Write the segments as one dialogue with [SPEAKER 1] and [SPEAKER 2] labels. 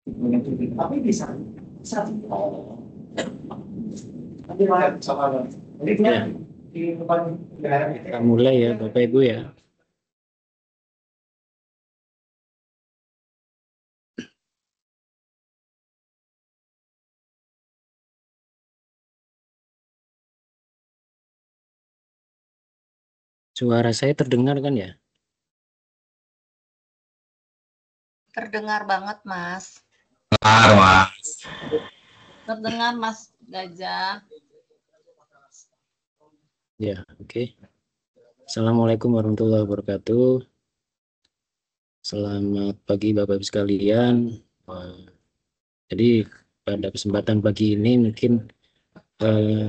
[SPEAKER 1] Tapi bisa oh. Nanti sama ya. Di depan kita mulai ya Bapak Ibu ya. Suara saya terdengar kan ya?
[SPEAKER 2] Terdengar banget, Mas. Terdengar, Mas Gajah.
[SPEAKER 1] Ya, oke. Assalamualaikum warahmatullahi wabarakatuh. Selamat pagi Bapak Ibu sekalian. Jadi pada kesempatan pagi ini mungkin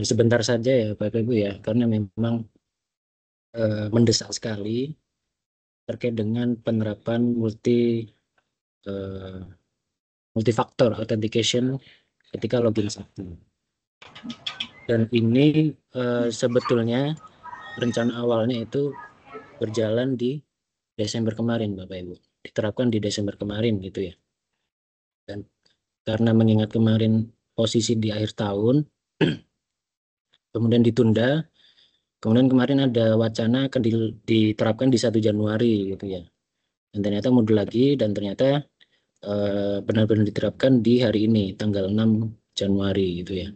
[SPEAKER 1] sebentar saja ya Bapak Ibu ya, karena memang mendesak sekali terkait dengan penerapan multifaktor authentication ketika login Sakti. Dan ini sebetulnya rencana awalnya itu berjalan di Desember kemarin, Bapak Ibu. Diterapkan di Desember kemarin gitu ya. Dan karena mengingat kemarin posisi di akhir tahun, kemudian ditunda, kemudian kemarin ada wacana akan diterapkan di 1 Januari gitu ya. Dan ternyata mundur lagi dan ternyata benar-benar diterapkan di hari ini, tanggal 6 Januari gitu ya.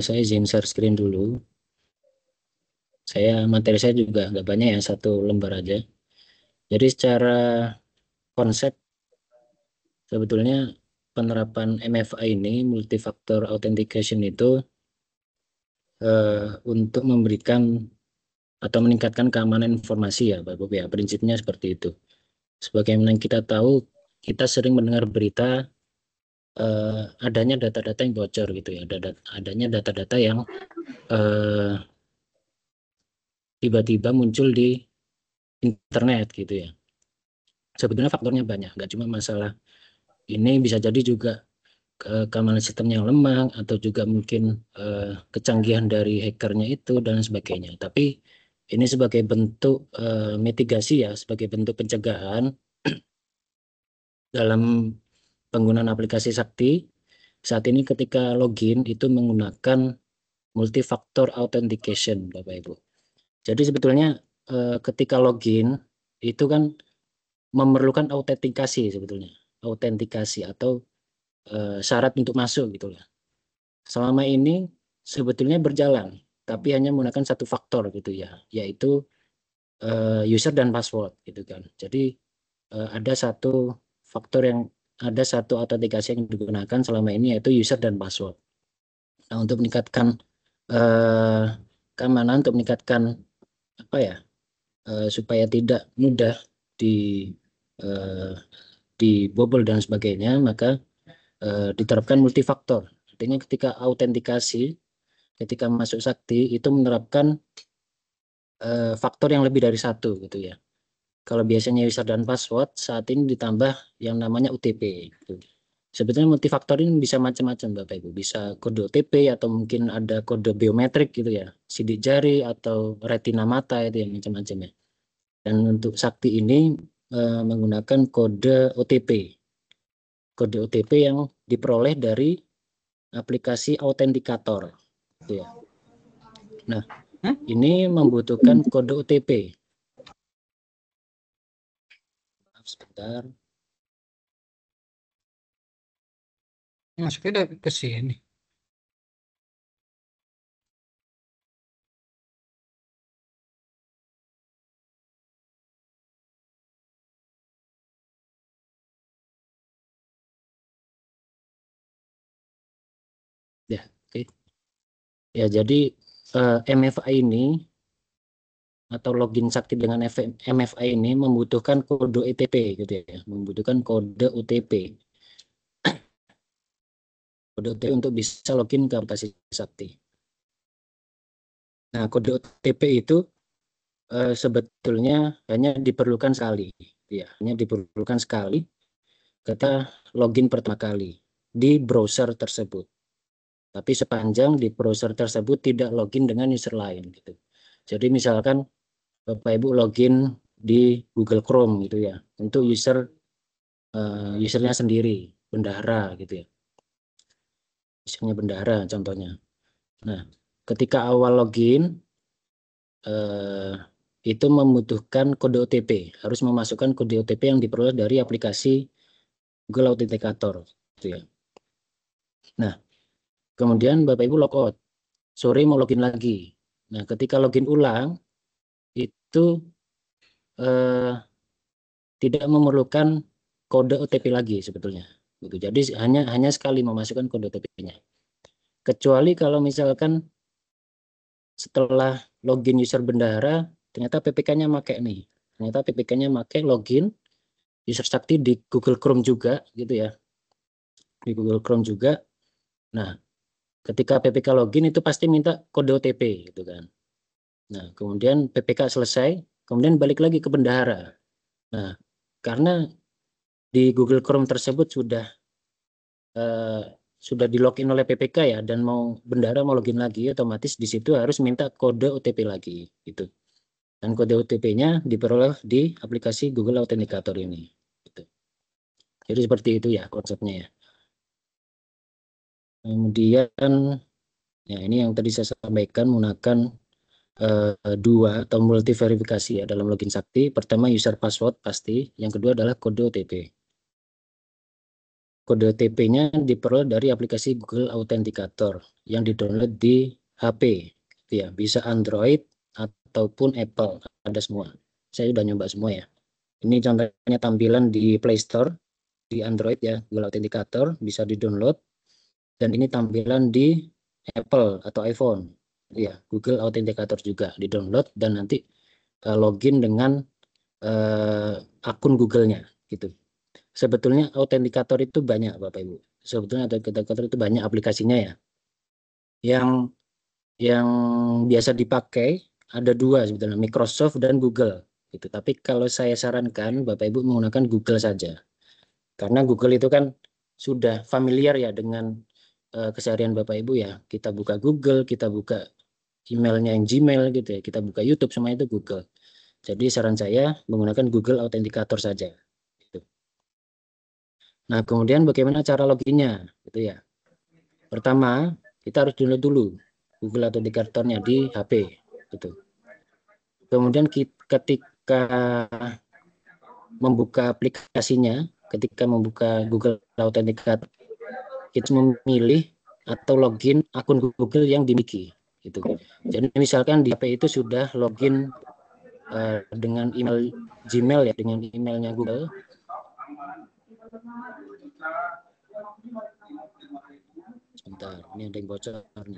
[SPEAKER 1] Saya izin share screen dulu. Materi saya juga nggak banyak ya, 1 lembar aja. Jadi secara konsep sebetulnya penerapan MFA ini, multifaktor authentication itu untuk memberikan atau meningkatkan keamanan informasi ya Bapak Ibu ya. Prinsipnya seperti itu. Sebagaimana kita tahu, kita sering mendengar berita adanya data-data yang bocor gitu ya. Adanya data-data yang tiba-tiba muncul di internet gitu ya. Sebetulnya faktornya banyak, nggak cuma masalah ini, bisa jadi juga keamanan sistem yang lemah atau juga mungkin kecanggihan dari hackernya itu dan sebagainya. Tapi ini sebagai bentuk mitigasi ya, sebagai bentuk pencegahan dalam penggunaan aplikasi Sakti. Saat ini ketika login itu menggunakan multifaktor authentication, Bapak Ibu. Jadi sebetulnya ketika login itu kan memerlukan autentikasi sebetulnya, autentikasi atau syarat untuk masuk gitu lah. Selama ini sebetulnya berjalan, tapi hanya menggunakan satu faktor gitu ya, yaitu user dan password gitu kan. Jadi ada satu faktor ada satu autentikasi yang digunakan selama ini, yaitu user dan password. Nah, untuk meningkatkan keamanan, untuk meningkatkan apa ya, supaya tidak mudah di eh, dibobol dan sebagainya, maka diterapkan multifaktor. Artinya ketika autentikasi, ketika masuk Sakti itu menerapkan faktor yang lebih dari satu gitu ya. Kalau biasanya user dan password, saat ini ditambah yang namanya OTP. Gitu. Sebetulnya multifaktor ini bisa macam-macam Bapak Ibu. Bisa kode OTP atau mungkin ada kode biometrik gitu ya. Sidik jari atau retina mata itu yang macam-macam ya. Dan untuk Sakti ini menggunakan kode OTP. Kode OTP yang diperoleh dari aplikasi autentikator. Gitu ya. Nah, ini membutuhkan kode OTP. Sebentar.
[SPEAKER 3] Masuknya udah ke sini.
[SPEAKER 1] Ya, oke. Ya, jadi MFA ini atau login Sakti dengan MFA ini membutuhkan kode OTP gitu ya, membutuhkan kode OTP. Kode OTP untuk bisa login ke aplikasi Sakti. Nah, kode OTP itu sebetulnya hanya diperlukan sekali, ya, hanya diperlukan sekali ketika login pertama kali di browser tersebut. Tapi sepanjang di browser tersebut tidak login dengan user lain gitu. Jadi misalkan Bapak Ibu login di Google Chrome gitu ya, untuk user usernya sendiri, bendahara gitu ya. Usernya bendahara contohnya. Nah, ketika awal login itu membutuhkan kode OTP, harus memasukkan kode OTP yang diperoleh dari aplikasi Google Authenticator gitu ya. Nah, kemudian Bapak Ibu logout, sore mau login lagi. Nah, ketika login ulang itu eh, tidak memerlukan kode OTP lagi sebetulnya. Gitu. Jadi hanya sekali memasukkan kode OTP-nya. Kecuali kalau misalkan setelah login user bendahara, ternyata PPK-nya pakai nih. Ternyata PPK-nya pakai login user sakti di Google Chrome juga gitu ya. Di Google Chrome juga. Nah, ketika PPK login itu pasti minta kode OTP gitu kan. Nah, kemudian PPK selesai, kemudian balik lagi ke bendahara. Nah, karena di Google Chrome tersebut eh, sudah di login oleh PPK ya, dan bendahara mau login lagi, otomatis di situ harus minta kode OTP lagi gitu. Dan kode OTP-nya diperoleh di aplikasi Google Authenticator ini. Gitu. Jadi seperti itu ya konsepnya ya. Kemudian ya ini yang tadi saya sampaikan menggunakan dua atau multi verifikasi ya dalam login Sakti. Pertama user password pasti, yang kedua adalah kode OTP. Kode OTP-nya diperoleh dari aplikasi Google Authenticator yang didownload di HP. Ya, bisa Android ataupun Apple, ada semua. Saya sudah nyoba semua ya. Ini contohnya tampilan di Play Store, di Android ya, Google Authenticator, bisa di-download. Dan ini tampilan di Apple atau iPhone. Ya, Google Authenticator juga di-download dan nanti login dengan akun Google-nya gitu. Sebetulnya autentikator itu banyak Bapak Ibu. Sebetulnya autentikator itu banyak aplikasinya ya. Yang yang biasa dipakai ada dua sebetulnya, Microsoft dan Google gitu. Tapi kalau saya sarankan Bapak Ibu menggunakan Google saja. Karena Google itu kan sudah familiar ya dengan keseharian Bapak Ibu ya. Kita buka Google, kita buka emailnya yang Gmail gitu ya. Kita buka YouTube, semua itu Google. Jadi saran saya menggunakan Google Authenticator saja. Gitu. Nah, kemudian bagaimana cara loginnya? Gitu ya. Pertama, kita harus download dulu Google Authenticator-nya di HP. Gitu. Kemudian ketika membuka aplikasinya, ketika membuka Google Authenticator, kita memilih atau login akun Google yang dimiliki. Gitu. Jadi misalkan di HP itu sudah login dengan email Gmail ya, dengan emailnya Google. Sebentar, ini ada yang bocor nih.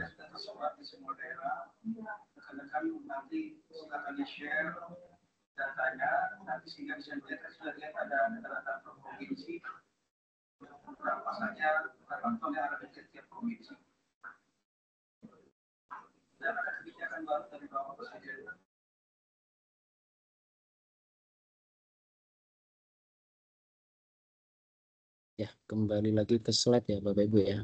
[SPEAKER 1] Ya, kembali lagi ke slide ya Bapak Ibu ya.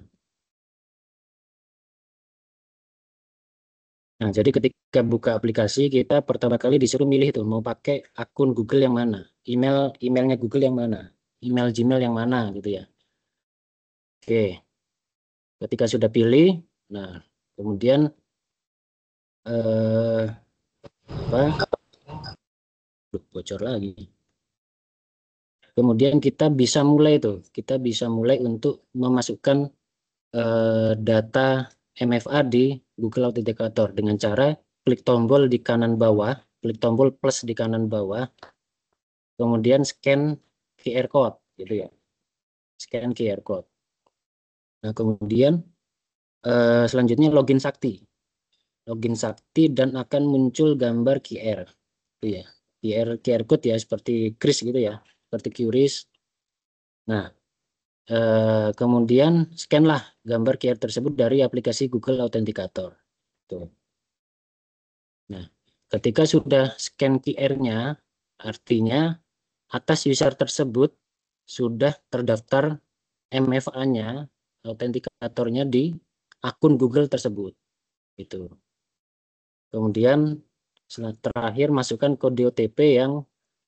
[SPEAKER 1] Nah, jadi ketika buka aplikasi kita pertama kali disuruh milih tuh mau pakai akun Google yang mana, emailnya Google yang mana, email Gmail yang mana gitu ya. Oke, ketika sudah pilih, nah kemudian apa? Bocor lagi. Kemudian kita bisa mulai tuh, kita bisa mulai untuk memasukkan data MFA di Google Authenticator dengan cara klik tombol di kanan bawah, klik tombol plus di kanan bawah, kemudian scan QR code gitu ya, scan QR code. Nah kemudian selanjutnya login Sakti dan akan muncul gambar QR, itu ya, QR code ya seperti kris gitu ya, seperti QRIS. Nah kemudian scanlah gambar QR tersebut dari aplikasi Google Authenticator. Tuh. Nah, ketika sudah scan QR-nya, artinya atas user tersebut sudah terdaftar MFA-nya, autentikatornya di akun Google tersebut. Itu. Kemudian terakhir masukkan kode OTP yang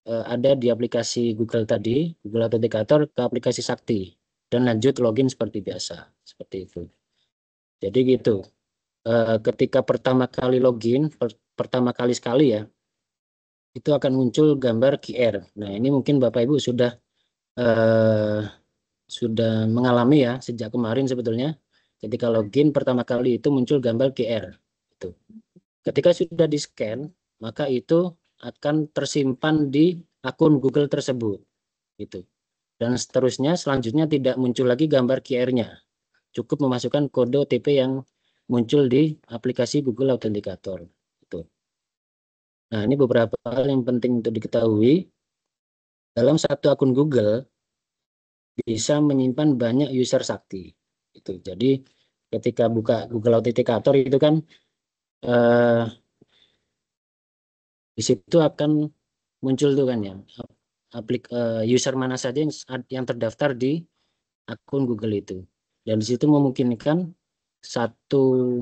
[SPEAKER 1] ada di aplikasi Google tadi, Google Authenticator ke aplikasi Sakti dan lanjut login seperti biasa, seperti itu. Jadi gitu. Ketika pertama kali login, pertama kali sekali ya, itu akan muncul gambar QR. Nah, ini mungkin Bapak Ibu eh, sudah mengalami ya sejak kemarin sebetulnya. Ketika login pertama kali itu muncul gambar QR. Itu. Ketika sudah di-scan, maka itu akan tersimpan di akun Google tersebut. Gitu. Dan seterusnya selanjutnya tidak muncul lagi gambar QR-nya. Cukup memasukkan kode OTP yang muncul di aplikasi Google Authenticator. Itu. Nah, ini beberapa hal yang penting untuk diketahui. Dalam satu akun Google bisa menyimpan banyak user sakti. Itu. Jadi ketika buka Google Authenticator itu kan eh, di situ akan muncul tuh kan ya user mana saja yang terdaftar di akun Google itu. Dan di situ memungkinkan satu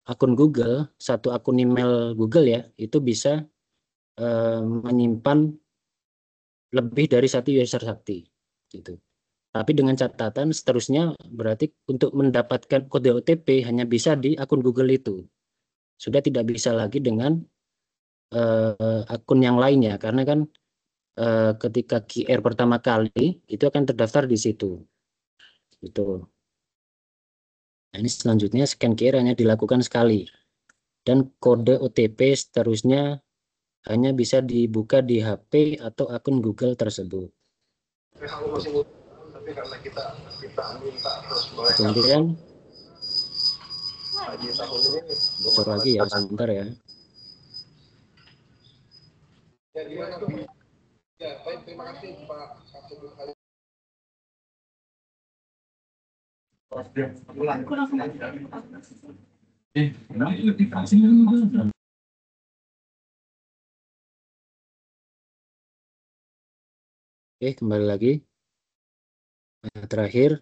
[SPEAKER 1] akun Google, satu akun email Google ya, itu bisa menyimpan lebih dari satu user sakti gitu. Tapi dengan catatan seterusnya berarti untuk mendapatkan kode OTP hanya bisa di akun Google itu. Sudah tidak bisa lagi dengan akun yang lainnya karena kan ketika QR pertama kali itu akan terdaftar di situ. Itu. Nah, ini selanjutnya scan QR hanya dilakukan sekali dan kode OTP seterusnya hanya bisa dibuka di HP atau akun Google tersebut. Kemudian bocor lagi ya, sebentar ya. Oke, kembali lagi. Nah, terakhir,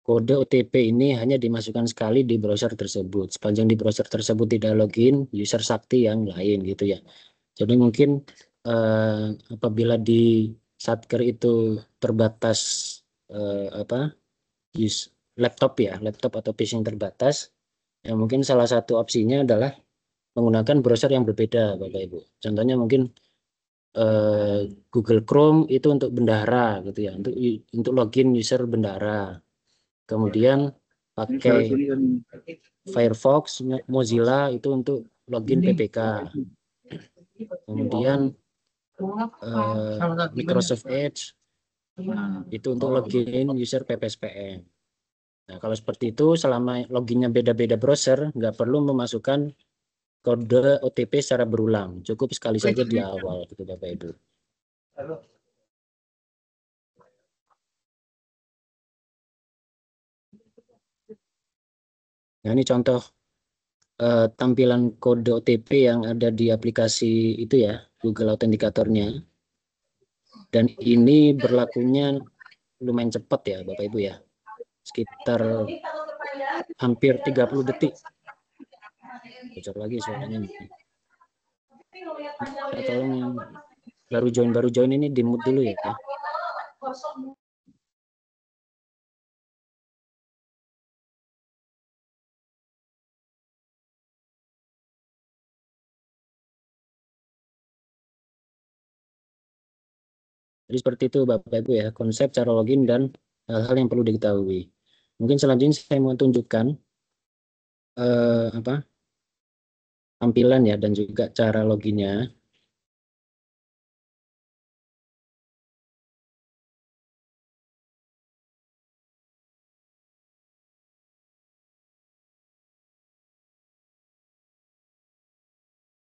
[SPEAKER 1] kode OTP ini hanya dimasukkan sekali di browser tersebut. Sepanjang di browser tersebut tidak login, user sakti yang lain gitu ya. Jadi mungkin apabila di Satker itu terbatas apa laptop ya, laptop atau PC yang terbatas, ya mungkin salah satu opsinya adalah menggunakan browser yang berbeda, Bapak Ibu. Contohnya mungkin Google Chrome itu untuk bendahara gitu ya, untuk login user bendahara. Kemudian pakai Firefox, Mozilla itu untuk login PPK. Kemudian Microsoft Edge itu untuk login user PPSPM. Nah, kalau seperti itu, selama loginnya beda-beda browser, nggak perlu memasukkan kode OTP secara berulang. Cukup sekali saja di awal, gitu Bapak Ibu. Nah, ini contoh tampilan kode OTP yang ada di aplikasi itu ya, Google Authenticator-nya. Dan ini berlakunya lumayan cepat ya, Bapak Ibu ya. Sekitar hampir 30 detik. Bocor lagi suaranya nih. Tolong yang baru join ini di mute dulu ya. Jadi seperti itu Bapak Ibu ya, konsep cara login dan hal-hal yang perlu diketahui. Mungkin selanjutnya saya mau tunjukkan apa tampilan ya dan juga cara loginnya.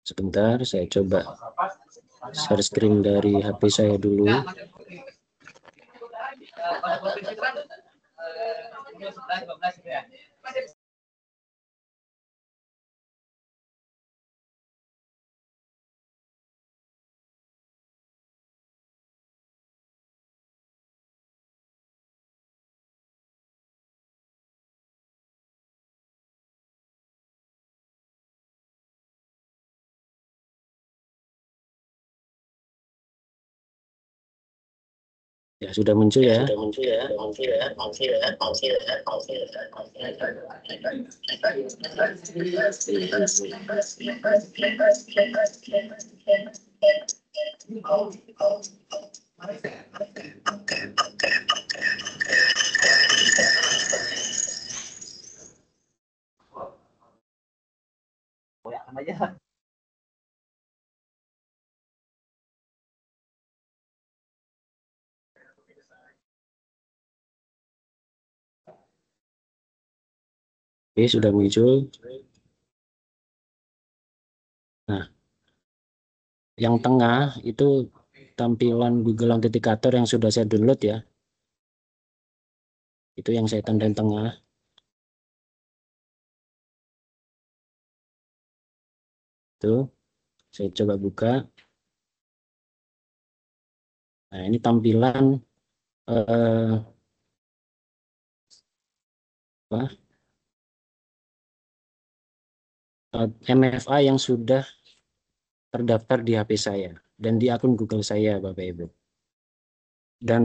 [SPEAKER 1] Sebentar, saya coba share screen dari HP saya dulu. Ya, sudah muncul ya. Oke, sudah muncul. Nah, yang tengah itu tampilan Google Authenticator yang sudah saya download ya. Itu yang saya tandain tengah. Itu saya coba buka. Nah, ini tampilan eh, apa, MFA yang sudah terdaftar di HP saya dan di akun Google saya, Bapak Ibu. Dan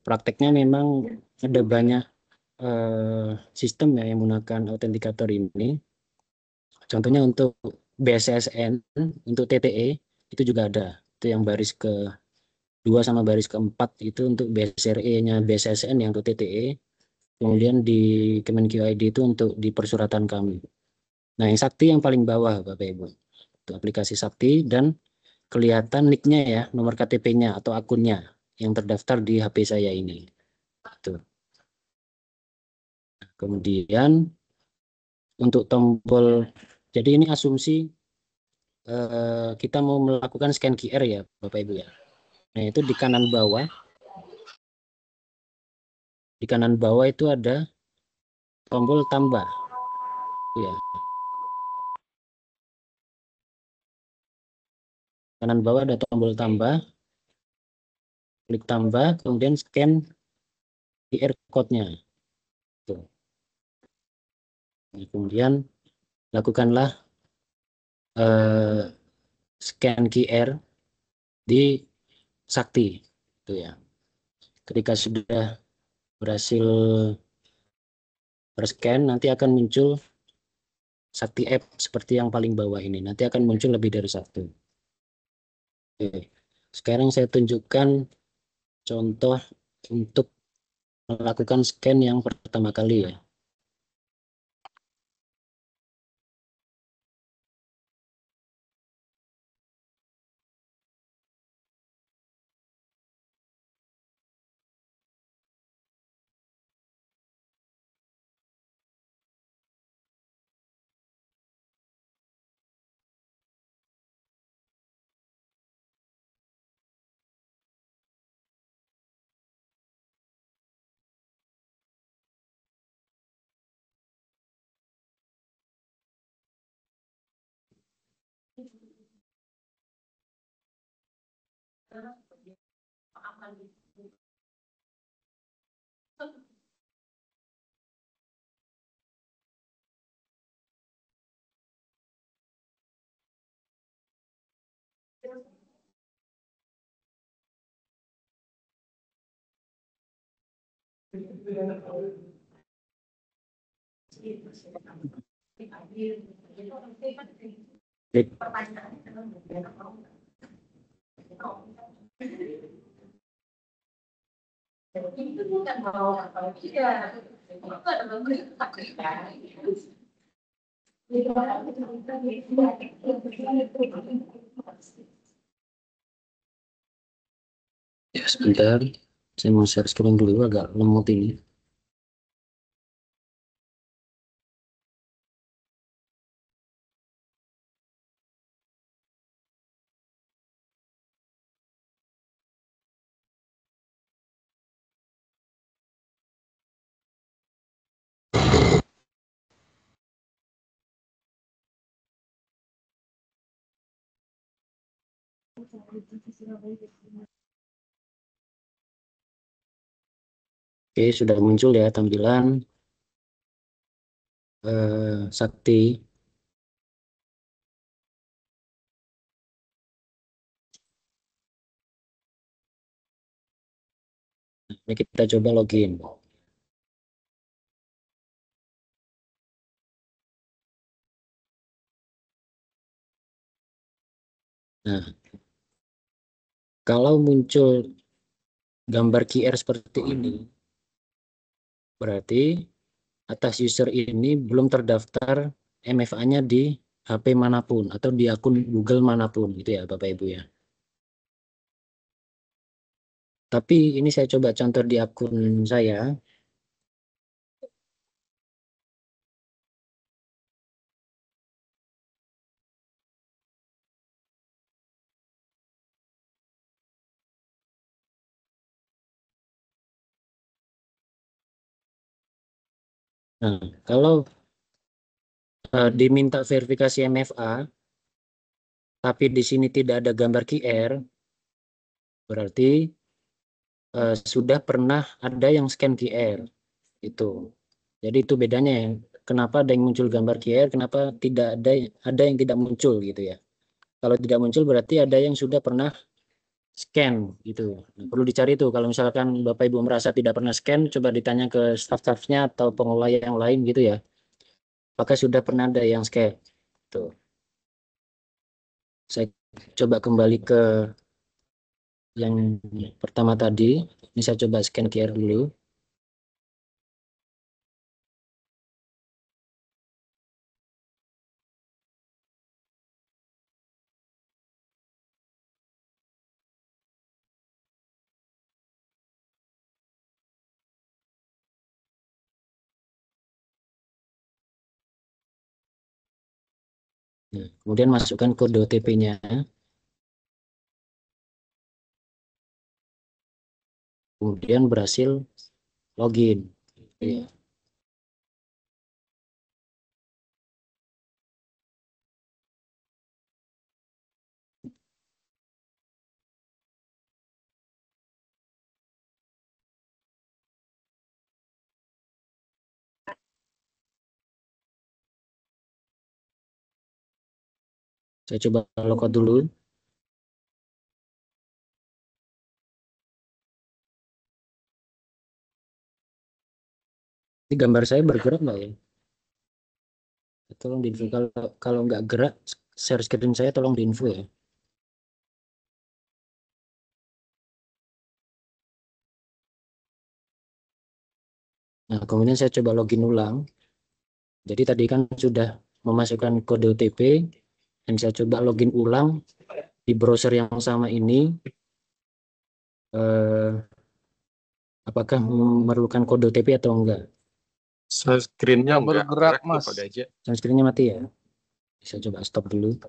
[SPEAKER 1] prakteknya memang ada banyak sistem ya yang menggunakan autentikator ini. Contohnya untuk BSSN, untuk TTE itu juga ada. Itu yang baris kedua sama baris keempat itu untuk BSRE-nya BSSN yang untuk TTE. Kemudian di Kemenq-ID itu untuk di persuratan kami. Nah, yang Sakti yang paling bawah, Bapak Ibu. Itu aplikasi Sakti dan kelihatan nick-nya ya, nomor KTP-nya atau akunnya yang terdaftar di HP saya ini. Tuh. Kemudian untuk tombol, jadi ini asumsi kita mau melakukan scan QR ya, Bapak Ibu ya. Nah, itu di kanan bawah itu ada tombol tambah, ya. Kanan bawah ada tombol tambah, klik tambah, kemudian scan QR code-nya. Tuh. Nah, kemudian lakukanlah eh, scan QR di Sakti, itu ya. Ketika sudah berhasil scan, nanti akan muncul Sakti App seperti yang paling bawah ini. Nanti akan muncul lebih dari satu. Oke. Sekarang saya tunjukkan contoh untuk melakukan scan yang pertama kali ya. Klik. Ya, sebentar. Saya mau share screen dulu, agak lemot ini. Oke, sudah muncul ya tampilan Sakti. Ini kita coba login. Nah, kalau muncul gambar QR seperti ini, berarti atas user ini belum terdaftar MFA-nya di HP manapun atau di akun Google manapun gitu ya Bapak Ibu ya. Tapi ini saya coba contoh di akun saya. Nah, kalau diminta verifikasi MFA, tapi di sini tidak ada gambar QR, berarti sudah pernah ada yang scan QR itu. Jadi itu bedanya ya. Kenapa ada yang muncul gambar QR, kenapa tidak ada yang tidak muncul gitu ya. Kalau tidak muncul berarti ada yang sudah pernah scan gitu. Nah, perlu dicari itu. Kalau misalkan Bapak Ibu merasa tidak pernah scan, coba ditanya ke staff-staffnya atau pengelola yang lain gitu ya. Apakah sudah pernah ada yang scan? Tuh. Saya coba kembali ke yang pertama tadi. Ini saya coba scan QR dulu. Nah, kemudian masukkan kode OTP-nya. Kemudian berhasil login. Iya. Saya coba logout dulu. Ini gambar saya bergerak nggak ya? Tolong diinfo kalau kalau nggak gerak, share screen saya tolong diinfo ya. Nah, kemudian saya coba login ulang. Jadi tadi kan sudah memasukkan kode OTP dan saya coba login ulang di browser yang sama ini. Eh, apakah memerlukan kode OTP atau enggak?
[SPEAKER 3] Screen-nya
[SPEAKER 4] Nggak
[SPEAKER 3] enggak
[SPEAKER 4] bergerak,
[SPEAKER 3] gerak tuh
[SPEAKER 4] Mas.
[SPEAKER 3] Pak Gaja.
[SPEAKER 1] Share screen-nya mati ya. Saya coba stop dulu.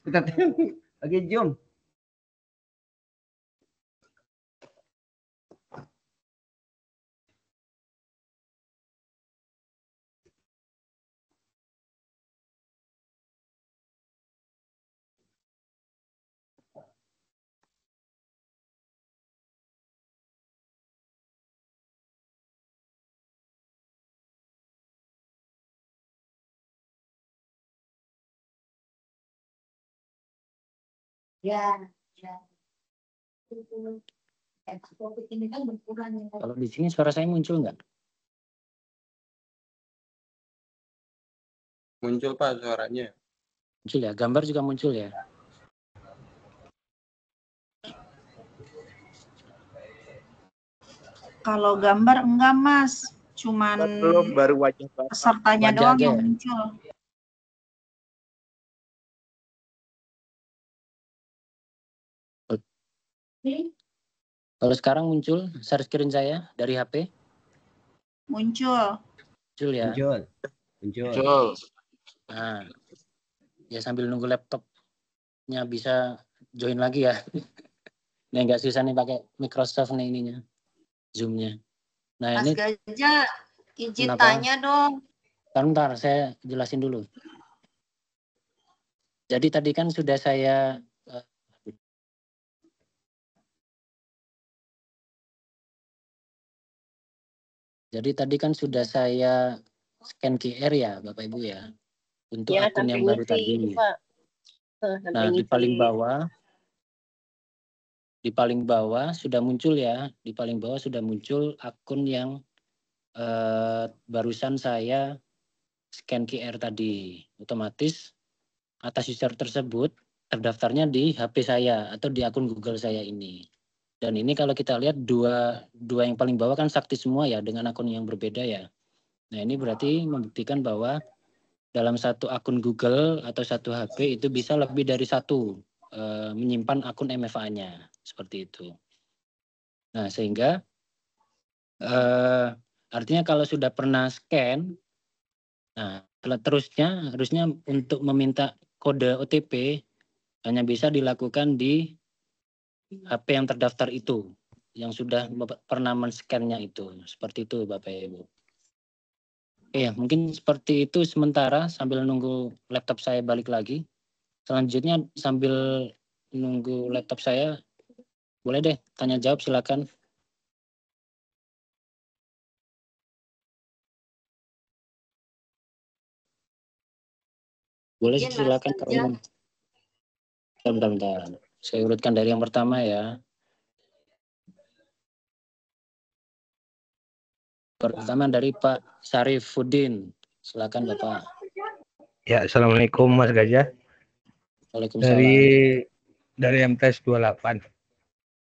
[SPEAKER 4] Kita lagi Zoom.
[SPEAKER 5] Ya. Ekspor ini kan berkurang.
[SPEAKER 1] Kalau di sini suara saya muncul nggak?
[SPEAKER 3] Muncul Pak suaranya.
[SPEAKER 1] Muncul ya, gambar juga muncul ya.
[SPEAKER 2] Kalau gambar enggak, Mas. Cuman
[SPEAKER 4] Belum, baru wajah Bapak.
[SPEAKER 2] pesertanya
[SPEAKER 1] Wajah
[SPEAKER 2] doang
[SPEAKER 1] aja
[SPEAKER 2] yang
[SPEAKER 1] ya?
[SPEAKER 2] muncul.
[SPEAKER 1] Kalau sekarang muncul share screen saya dari HP,
[SPEAKER 2] Muncul.
[SPEAKER 1] muncul ya.
[SPEAKER 4] Muncul. Muncul.
[SPEAKER 3] Muncul.
[SPEAKER 1] Nah, ya sambil nunggu laptopnya bisa join lagi ya. Nih nggak susah nih pakai Microsoft nih ininya, Zoom-nya. Nah
[SPEAKER 2] Mas
[SPEAKER 1] ini
[SPEAKER 2] Gajah, izin
[SPEAKER 1] kenapa?
[SPEAKER 2] tanya dong.
[SPEAKER 1] Bentar, saya jelasin dulu. Jadi tadi kan sudah saya scan QR ya, Bapak Ibu ya, untuk
[SPEAKER 5] Ya,
[SPEAKER 1] akun
[SPEAKER 5] sampai
[SPEAKER 1] yang baru
[SPEAKER 5] ngisi,
[SPEAKER 1] tadi.
[SPEAKER 5] Pak.
[SPEAKER 1] Nah, di paling bawah sudah muncul ya, di paling bawah sudah muncul akun yang barusan saya scan QR tadi. Otomatis atas user tersebut terdaftarnya di HP saya atau di akun Google saya ini. Dan ini kalau kita lihat dua yang paling bawah kan sakti semua ya dengan akun yang berbeda ya. Nah ini berarti membuktikan bahwa dalam satu akun Google atau satu HP itu bisa lebih dari satu menyimpan akun MFA-nya seperti itu. Nah sehingga artinya kalau sudah pernah scan, nah harusnya untuk meminta kode OTP hanya bisa dilakukan di HP yang terdaftar itu, yang sudah pernah men-scan-nya itu. Seperti itu Bapak Ibu. Oke, mungkin seperti itu sementara sambil nunggu laptop saya balik lagi. Selanjutnya sambil nunggu laptop saya, boleh deh tanya jawab silakan. Boleh
[SPEAKER 5] Izin, Mas
[SPEAKER 1] silakan
[SPEAKER 5] Gajah.
[SPEAKER 1] kalau bentar. Saya urutkan dari yang pertama ya. Pertama dari Pak Syarifuddin. Silakan Bapak.
[SPEAKER 6] Ya, Assalamualaikum Mas Gajah.
[SPEAKER 1] Waalaikumsalam.
[SPEAKER 6] Dari MTS 28.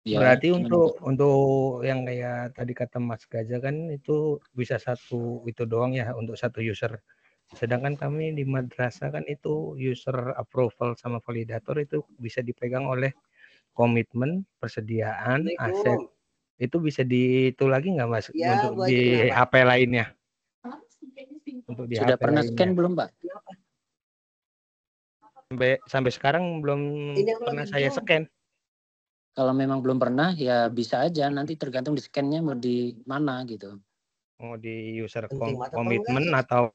[SPEAKER 1] Ya,
[SPEAKER 6] Berarti
[SPEAKER 1] gimana,
[SPEAKER 6] untuk yang kayak tadi kata Mas Gajah kan itu bisa satu itu doang ya untuk satu user. Sedangkan kami di madrasah kan itu user approval sama validator itu bisa dipegang oleh komitmen, persediaan, aset. Itu bisa itu lagi nggak Mas
[SPEAKER 4] Ya,
[SPEAKER 6] untuk di HP lainnya? Untuk di
[SPEAKER 1] Sudah
[SPEAKER 6] HP
[SPEAKER 1] pernah
[SPEAKER 6] lainnya.
[SPEAKER 1] scan belum Pak?
[SPEAKER 6] Sampai sekarang belum pernah saya scan.
[SPEAKER 1] Kalau memang belum pernah ya bisa aja, nanti tergantung di scan-nya mau di mana gitu.
[SPEAKER 6] Mau di user komitmen atau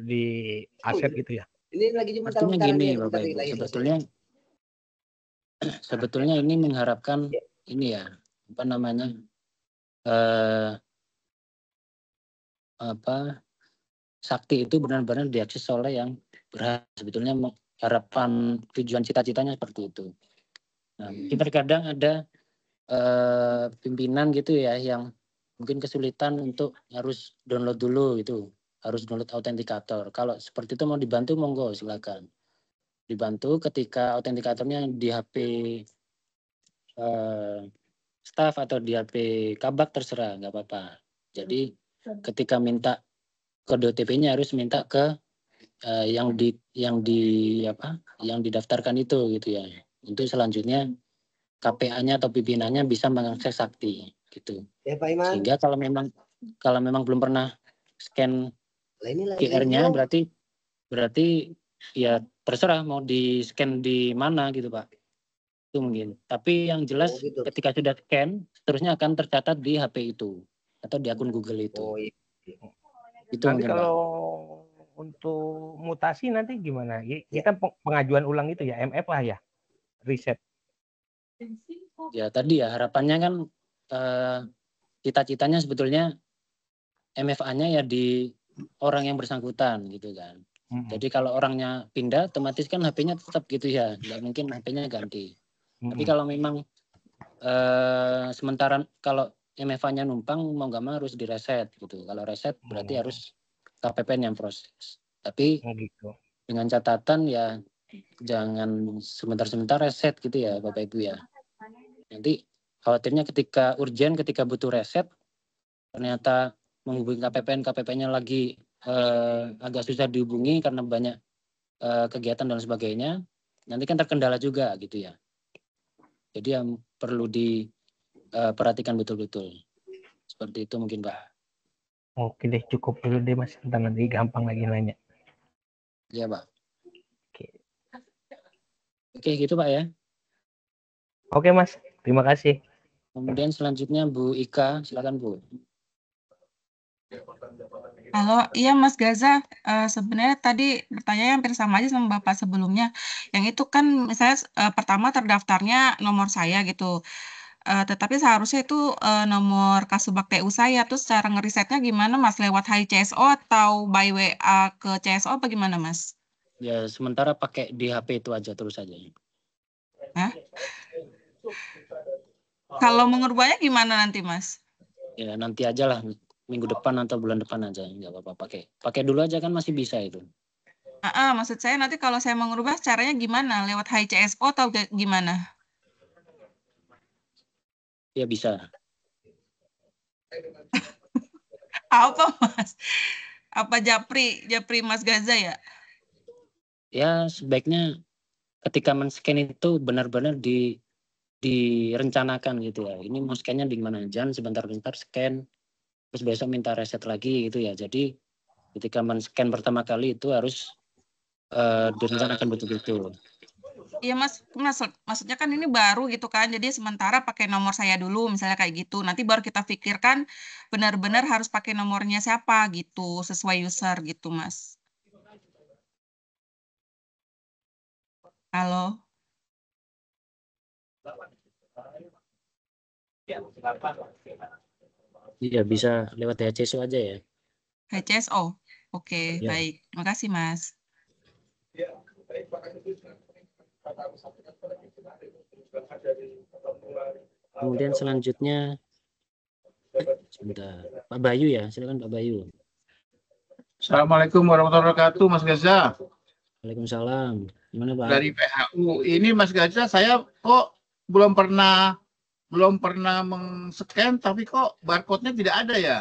[SPEAKER 6] di aset gitu ya?
[SPEAKER 4] Ini lagi
[SPEAKER 1] Artinya gini Bapak Ibu, sebetulnya ini mengharapkan ini ya, apa namanya, sakti itu benar-benar diakses oleh yang berhak. Sebetulnya harapan tujuan cita-citanya seperti itu. Nah, mungkin terkadang ada pimpinan gitu ya yang mungkin kesulitan untuk harus download dulu gitu, harus download autentikator. Kalau seperti itu mau dibantu monggo silakan. Dibantu ketika autentikatornya di HP staff atau di HP kabak terserah, nggak apa-apa. Jadi ketika minta kode OTP-nya harus minta ke yang didaftarkan itu gitu ya. Untuk selanjutnya KPA-nya atau pimpinannya bisa mengakses sakti gitu.
[SPEAKER 4] Ya, Pak Iman.
[SPEAKER 1] Sehingga kalau memang belum pernah scan
[SPEAKER 4] Lah ini lagi
[SPEAKER 1] QR-nya
[SPEAKER 4] video.
[SPEAKER 1] berarti ya terserah mau di scan di mana gitu Pak. Itu mungkin. Tapi yang jelas
[SPEAKER 4] Oh, gitu.
[SPEAKER 1] ketika sudah scan, seterusnya akan tercatat di HP itu atau di akun Google itu.
[SPEAKER 4] Oh iya.
[SPEAKER 1] Itu
[SPEAKER 6] Nanti
[SPEAKER 1] mungkin
[SPEAKER 6] kalau
[SPEAKER 1] Pak.
[SPEAKER 6] untuk mutasi nanti gimana? Kita pengajuan ulang itu ya, MF lah ya, riset.
[SPEAKER 1] Ya tadi ya harapannya kan cita-citanya sebetulnya MFA-nya ya di orang yang bersangkutan gitu kan. Jadi kalau orangnya pindah, otomatis kan HP-nya tetap gitu ya, nggak mungkin HP-nya ganti. Tapi kalau memang sementara kalau MFA-nya numpang mau nggak mau harus direset gitu. Kalau reset berarti harus KPPN yang proses. Tapi
[SPEAKER 6] gitu.
[SPEAKER 1] dengan catatan ya jangan sebentar-sebentar reset gitu ya Bapak Ibu ya. Nanti khawatirnya ketika urgent, ketika butuh reset, ternyata menghubungi KPPN-nya lagi agak susah dihubungi karena banyak kegiatan dan sebagainya, nanti kan terkendala juga gitu ya. Jadi yang perlu diperhatikan betul-betul. Seperti itu mungkin Pak.
[SPEAKER 6] Oke deh, cukup dulu deh Mas. Ntar nanti gampang lagi nanya.
[SPEAKER 1] Iya Pak.
[SPEAKER 6] Oke.
[SPEAKER 1] Oke gitu Pak ya.
[SPEAKER 6] Oke Mas, terima kasih.
[SPEAKER 1] Kemudian selanjutnya Bu Ika, silakan Bu.
[SPEAKER 2] Halo, iya Mas Gaza, sebenarnya tadi pertanyaannya hampir sama aja sama Bapak sebelumnya. Yang itu kan misalnya pertama terdaftarnya nomor saya gitu, tetapi seharusnya itu nomor Kasubag TU saya, terus cara ngerisetnya gimana Mas? Lewat HiCSO atau by WA ke CSO apa gimana Mas?
[SPEAKER 1] Ya sementara pakai di HP itu aja terus aja.
[SPEAKER 2] Hah? Kalau mengubahnya gimana nanti Mas?
[SPEAKER 1] Ya nanti aja lah minggu depan atau bulan depan aja nggak apa-apa pakai dulu aja kan masih bisa itu.
[SPEAKER 2] Maksud saya nanti kalau saya mau ngerubah caranya gimana? Lewat HiCSO atau gimana?
[SPEAKER 1] Ya bisa.
[SPEAKER 2] Apa Mas? Apa Japri Mas Gaza ya?
[SPEAKER 1] Ya sebaiknya ketika men-scan itu benar-benar direncanakan gitu ya. Ini mau scan-nya di mana? Jangan sebentar-bentar scan terus besok minta reset lagi gitu ya. Jadi ketika men-scan pertama kali itu harus direncanakan betul-betul.
[SPEAKER 2] Iya Mas, maksudnya kan ini baru gitu kan, jadi sementara pakai nomor saya dulu misalnya kayak gitu. Nanti baru kita pikirkan benar-benar harus pakai nomornya siapa gitu, sesuai user gitu Mas. Halo?
[SPEAKER 1] Iya bisa lewat HCSO aja ya.
[SPEAKER 2] HCSO? Oke,
[SPEAKER 1] Ya.
[SPEAKER 2] baik. Terima kasih Mas.
[SPEAKER 1] Kemudian selanjutnya sebentar. Pak Bayu ya, silakan Pak Bayu.
[SPEAKER 7] Assalamualaikum warahmatullahi wabarakatuh, Mas Gaza.
[SPEAKER 1] Waalaikumsalam. Gimana Pak?
[SPEAKER 7] Dari PHU. Ini Mas Gaza, saya kok belum pernah men-scan, tapi kok barcode-nya tidak ada ya?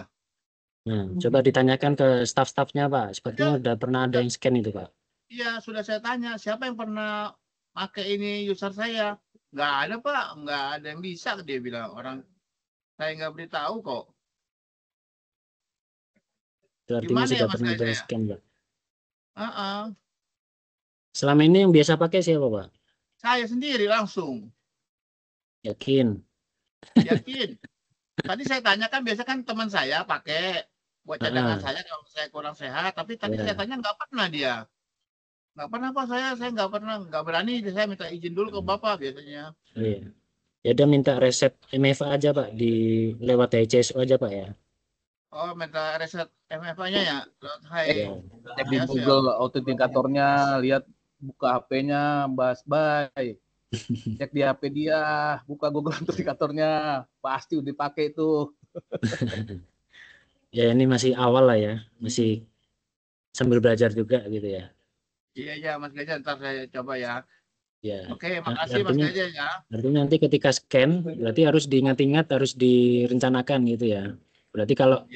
[SPEAKER 1] Nah, coba ditanyakan ke staf-stafnya Pak. Sepertinya udah pernah ada yang scan itu Pak.
[SPEAKER 7] Iya, sudah saya tanya, siapa yang pernah pakai ini user saya? Nggak ada Pak, nggak ada yang bisa, dia bilang. Orang saya nggak beritahu kok.
[SPEAKER 1] Itu artinya
[SPEAKER 7] Gimana ya
[SPEAKER 1] sudah
[SPEAKER 7] Mas
[SPEAKER 1] pernah ada yang
[SPEAKER 7] Gaza?
[SPEAKER 1] scan Pak.
[SPEAKER 7] Ya?
[SPEAKER 1] Selama ini yang biasa pakai siapa Pak?
[SPEAKER 7] Saya sendiri langsung.
[SPEAKER 1] Yakin?
[SPEAKER 7] Yakin. Tadi saya tanyakan, biasa kan teman saya pakai buat cadangan saya kalau saya kurang sehat. Tapi tadi saya tanya nggak pernah dia. Nggak pernah Pak, saya nggak berani. Saya minta izin dulu ke Bapak biasanya.
[SPEAKER 1] Iya. Ya udah minta reset MFA aja Pak di lewat HCSO aja Pak ya.
[SPEAKER 7] Oh, minta reset MFA-nya ya.
[SPEAKER 1] Ya.
[SPEAKER 8] Cek di Google autentikatornya, lihat buka HP-nya Mas Bay. Cek di HP dia, buka Google autentikatornya, pasti udah dipakai itu.
[SPEAKER 1] Ya ini masih awal lah ya, masih sambil belajar juga gitu ya.
[SPEAKER 7] Iya Mas Gaja, ntar saya coba ya.
[SPEAKER 1] Ya.
[SPEAKER 7] Oke, makasih Mas Gaja ya.
[SPEAKER 1] Artinya nanti ketika scan, berarti harus diingat-ingat, harus direncanakan gitu ya. Berarti kalau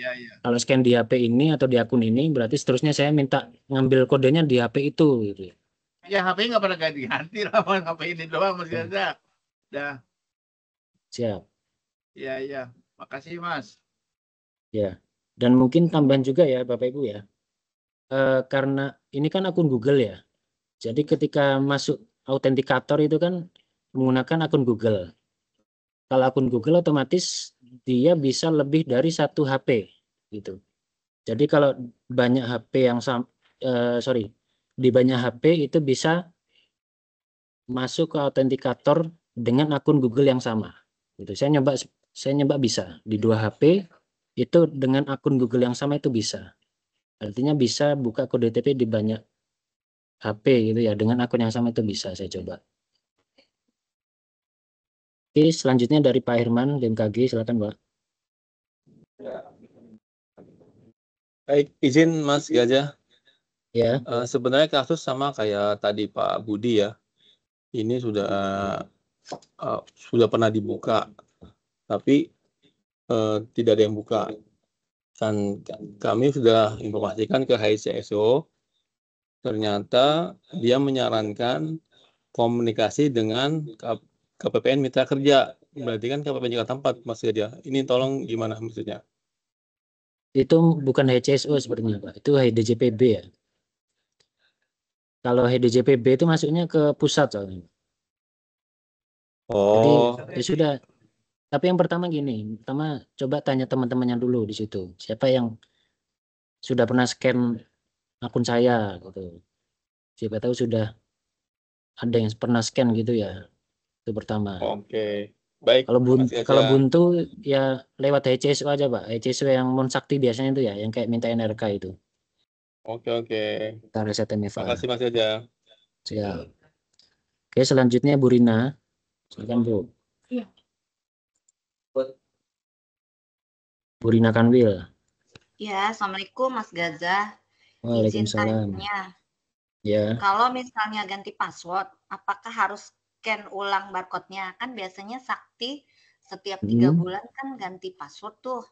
[SPEAKER 1] scan di HP ini atau di akun ini, berarti seterusnya saya minta ngambil kodenya di HP itu gitu ya.
[SPEAKER 7] Ya HP nggak pernah ganti-ganti lah, HP ini doang Mas Gaza. Dah.
[SPEAKER 1] Siap.
[SPEAKER 7] Iya. Makasih Mas.
[SPEAKER 1] Ya. Dan mungkin tambahan juga ya Bapak Ibu ya. karena ini kan akun Google ya. Jadi ketika masuk autentikator itu kan menggunakan akun Google. Kalau akun Google otomatis dia bisa lebih dari satu HP gitu. Jadi kalau banyak HP yang di banyak HP itu bisa masuk ke autentikator dengan akun Google yang sama. Gitu. Saya nyoba bisa di 2 HP itu dengan akun Google yang sama itu bisa. Artinya bisa buka kode OTP di banyak HP gitu ya, dengan akun yang sama itu bisa saya coba. Oke, selanjutnya dari Pak Herman BMKG, silakan Pak.
[SPEAKER 3] Baik, izin Mas Gajah.
[SPEAKER 1] Ya.
[SPEAKER 3] Sebenarnya kasus sama kayak tadi Pak Budi ya. Ini sudah pernah dibuka, tapi tidak ada yang buka. Dan kami sudah informasikan ke HCSO, ternyata dia menyarankan komunikasi dengan KPPN Mitra Kerja. Berarti kan KPPN Jakarta 4, Mas Gajah. Ini tolong gimana maksudnya?
[SPEAKER 1] Itu bukan HCSO sepertinya Pak, itu HDJPB ya. Kalau HDJPB itu masuknya ke pusat soalnya. Jadi ya sudah. Tapi yang pertama gini, pertama coba tanya teman-temannya dulu di situ. Siapa yang sudah pernah scan akun saya gitu. Siapa tahu sudah ada yang pernah scan gitu ya. Itu pertama.
[SPEAKER 3] Oke. Baik.
[SPEAKER 1] Kalau buntu ya lewat HCSO aja Pak. HCSO yang Monsakti biasanya itu ya, yang kayak minta NRK itu.
[SPEAKER 3] Oke.
[SPEAKER 1] Kita reset MFA.
[SPEAKER 3] Makasih Mas Gajah.
[SPEAKER 1] Siap. Oke, selanjutnya Bu Rina. Silakan Bu.
[SPEAKER 5] Iya.
[SPEAKER 1] Bu Rina Kanwil.
[SPEAKER 5] Ya, Assalamualaikum Mas Gaza. Izin
[SPEAKER 1] Waalaikumsalam.
[SPEAKER 5] tanya,
[SPEAKER 1] Ya.
[SPEAKER 5] kalau misalnya ganti password, apakah harus scan ulang barcode-nya? Kan biasanya Sakti setiap 3 bulan kan ganti password tuh.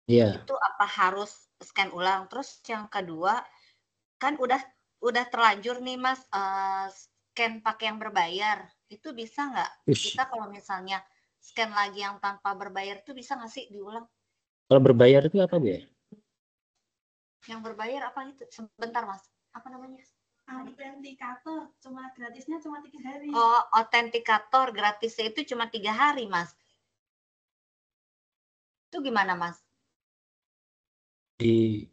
[SPEAKER 1] Iya.
[SPEAKER 5] Itu apa harus scan ulang? Terus yang kedua, kan udah terlanjur nih Mas scan pakai yang berbayar. Itu bisa nggak? Kita kalau misalnya scan lagi yang tanpa berbayar itu bisa nggak sih diulang?
[SPEAKER 1] Kalau berbayar itu apa Bu ya?
[SPEAKER 5] Yang berbayar apa itu? Sebentar Mas. Apa namanya?
[SPEAKER 2] Autentikator, gratisnya cuma 3 hari.
[SPEAKER 5] Oh, autentikator gratisnya itu cuma 3 hari, Mas. Itu gimana, Mas?
[SPEAKER 1] Ya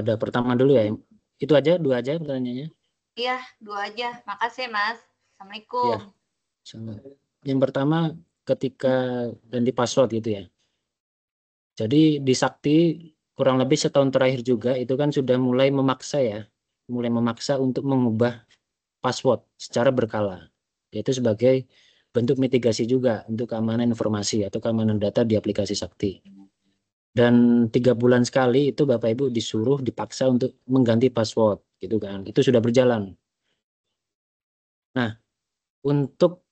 [SPEAKER 1] udah pertama dulu ya. Itu aja, 2 aja pertanyaannya.
[SPEAKER 5] Iya, 2 aja. Makasih, Mas. Assalamualaikum.
[SPEAKER 1] Ya. Yang pertama ketika ganti password gitu ya. Jadi di Sakti kurang lebih setahun terakhir juga itu kan sudah mulai memaksa untuk mengubah password secara berkala, yaitu sebagai bentuk mitigasi juga untuk keamanan informasi atau keamanan data di aplikasi Sakti. Dan 3 bulan sekali itu Bapak Ibu disuruh dipaksa untuk mengganti password gitu kan, itu sudah berjalan. Nah, untuk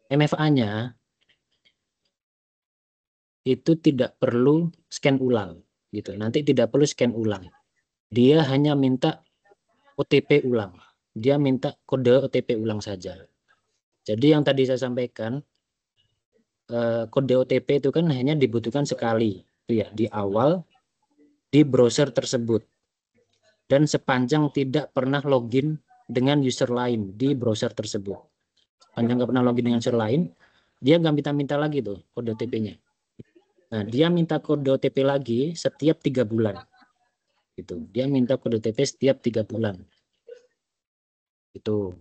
[SPEAKER 1] MFA-nya itu tidak perlu scan ulang gitu. Nanti tidak perlu scan ulang. Dia hanya minta OTP ulang. Dia minta kode OTP ulang saja. Jadi yang tadi saya sampaikan kode OTP itu kan hanya dibutuhkan sekali itu ya, di awal di browser tersebut. Dan sepanjang tidak pernah login dengan user lain di browser tersebut. Sepanjang nggak pernah login dengan user lain, dia nggak minta lagi tuh kode OTP-nya. Nah, dia minta kode OTP lagi setiap 3 bulan. Gitu. Dia minta kode OTP setiap 3 bulan. Itu.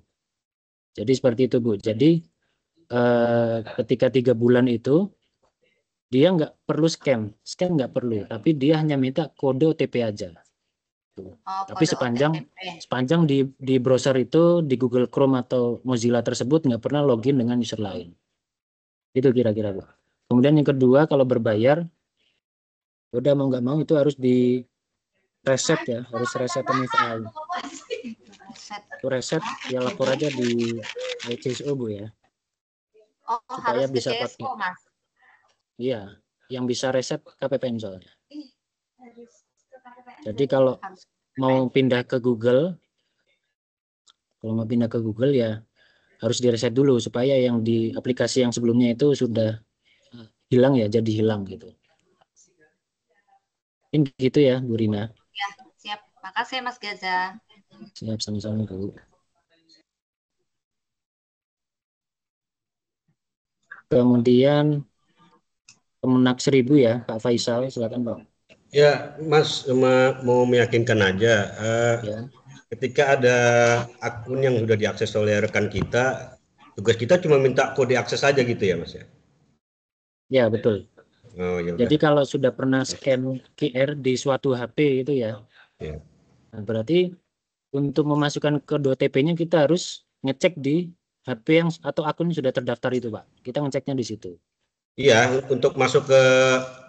[SPEAKER 1] Jadi seperti itu, Bu. Jadi ketika 3 bulan itu dia nggak perlu scan nggak perlu, tapi dia hanya minta kode OTP aja. Tapi sepanjang di browser itu, di Google Chrome atau Mozilla tersebut nggak pernah login dengan user lain. Itu kira-kira, Bu. Kemudian yang kedua, kalau berbayar, udah mau nggak mau itu harus di reset ya, harus reset MFA. Itu reset, ya lapor aja di HCSO Bu ya.
[SPEAKER 5] Oh,
[SPEAKER 1] supaya
[SPEAKER 5] harus
[SPEAKER 1] bisa
[SPEAKER 5] ke CSO,
[SPEAKER 1] pakai.
[SPEAKER 5] Mas.
[SPEAKER 1] Iya, yang bisa reset KPPN soalnya. Jadi kalau mau pindah ke Google, ya harus direset dulu supaya yang di aplikasi yang sebelumnya itu sudah hilang ya, jadi hilang gitu. Mungkin gitu ya, Bu Rina.
[SPEAKER 5] Ya, siap. Makasih Mas Gaza.
[SPEAKER 1] Siap, sama-sama, Bu. Kemudian Kemenak 1000 ya, Pak Faisal, silakan Pak.
[SPEAKER 9] Ya, Mas, mau meyakinkan aja.
[SPEAKER 1] Ya,
[SPEAKER 9] Ketika ada akun yang sudah diakses oleh rekan kita, tugas kita cuma minta kode akses aja gitu ya, Mas ya.
[SPEAKER 1] ya betul.
[SPEAKER 9] Oh, ya udah.
[SPEAKER 1] Jadi kalau sudah pernah scan QR di suatu HP itu ya,
[SPEAKER 9] Ya.
[SPEAKER 1] nah berarti untuk memasukkan kode OTP-nya kita harus ngecek di HP yang atau akun yang sudah terdaftar itu, Pak. Kita ngeceknya di situ.
[SPEAKER 9] Iya, untuk masuk ke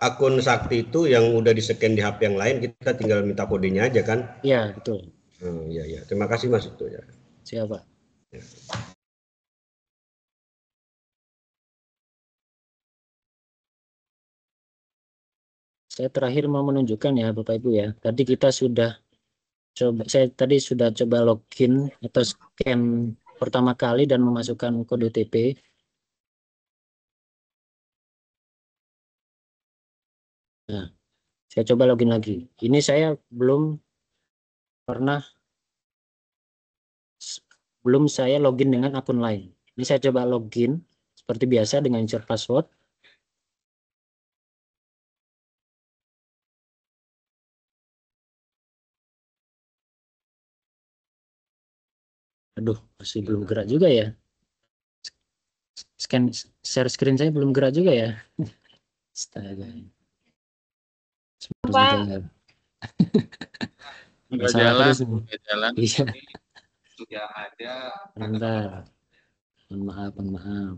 [SPEAKER 9] akun Sakti itu yang udah di-scan di HP yang lain, kita tinggal minta kodenya aja kan.
[SPEAKER 1] Iya, betul.
[SPEAKER 9] Oh, iya, iya. Terima kasih, Mas, itu ya.
[SPEAKER 1] Siap, Pak.
[SPEAKER 9] Ya.
[SPEAKER 1] Saya terakhir mau menunjukkan ya, Bapak Ibu ya. Tadi kita sudah saya tadi sudah coba login atau scan pertama kali dan memasukkan kode OTP. Nah, saya coba login lagi. Ini saya pernah belum saya login dengan akun lain. Ini saya coba login seperti biasa dengan insert password. Aduh, masih belum gerak juga ya. Share screen saya belum gerak juga ya. Astaga. Sebentar.
[SPEAKER 3] Udah
[SPEAKER 1] Salah
[SPEAKER 3] jalan,
[SPEAKER 1] terus.
[SPEAKER 3] udah jalan.
[SPEAKER 1] Iya.
[SPEAKER 3] Sudah ada.
[SPEAKER 1] Bentar. Mohon maaf, mohon maaf.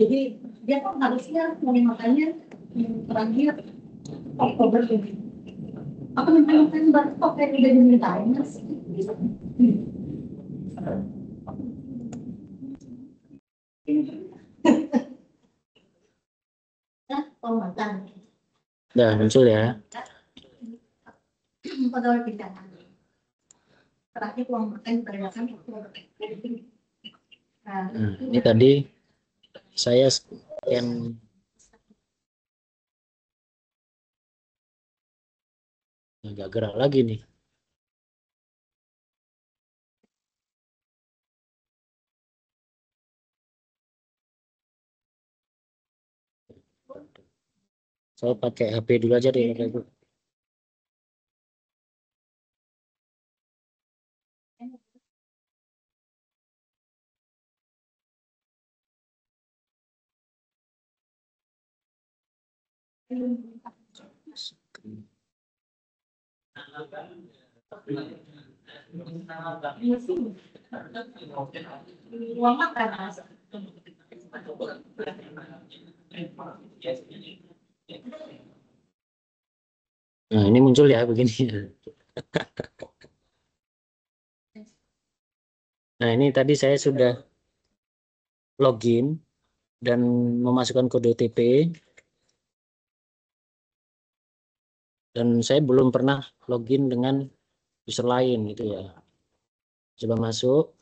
[SPEAKER 10] Jadi dia kan harusnya menggunakannya terakhir Oktober ini. Apa namanya kan baru Oktober udah dimintain mas? Nah, pemantang.
[SPEAKER 1] Udah muncul ya.
[SPEAKER 10] Pegawai pindahan. Terakhir uang makan berdasarkan Oktober.
[SPEAKER 1] Nah, ini tadi saya scan agak gerak lagi nih. Saya pakai HP dulu aja deh, Bapak Ibu.
[SPEAKER 10] Uang makan mas.
[SPEAKER 1] Nah, ini muncul ya begini. Nah, ini tadi saya sudah login dan memasukkan kode OTP. Dan saya belum pernah login dengan user lain gitu ya. Coba masuk.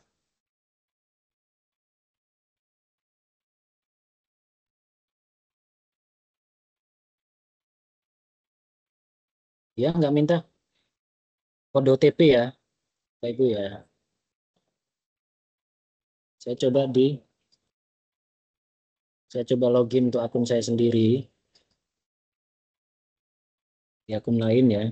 [SPEAKER 1] Ya, nggak minta kode OTP ya, Bapak Ibu ya. Saya coba login untuk akun saya sendiri. Di akun lain ya.